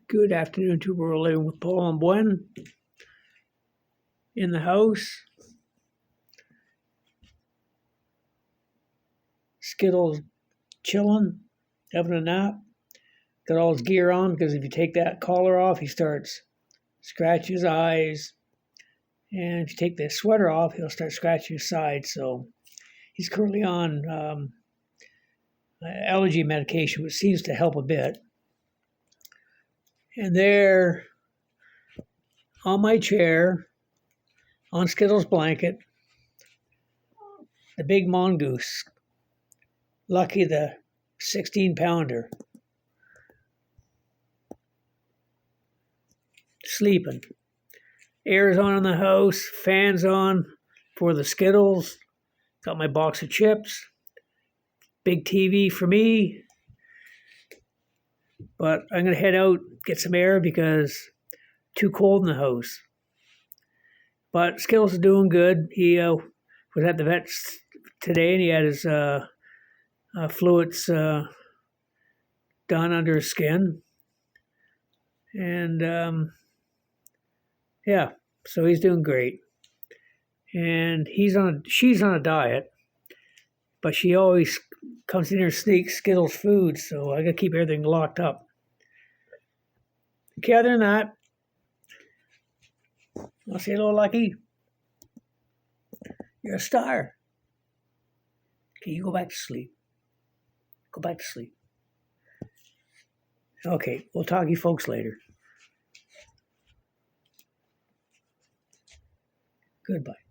Good afternoon to Rural Living with Paul and Gwen. In the house, Skittles chilling, having a nap. Got all his gear on because if you take that collar off, he starts scratching his eyes. And if you take the sweater off, he'll start scratching his side. So he's currently on allergy medication, which seems to help a bit. And there, on my chair, on Skittles' blanket, the big mongoose, Lucky the 16-pounder, sleeping. Air's on in the house, fans on for the Skittles. Got my box of chips, big TV for me. But I'm going to head out, get some air because too cold in the house. But Skittles is doing good. He was at the vet's today and he had his fluids done under his skin. And yeah, so he's doing great. And she's on a diet, but she always comes in here and sneaks Skittles food, so I gotta keep everything locked up. Okay, other than that, I'll say hello, Lucky. You're a star. Okay, you go back to sleep. Go back to sleep. Okay, we'll talk to you folks later. Goodbye.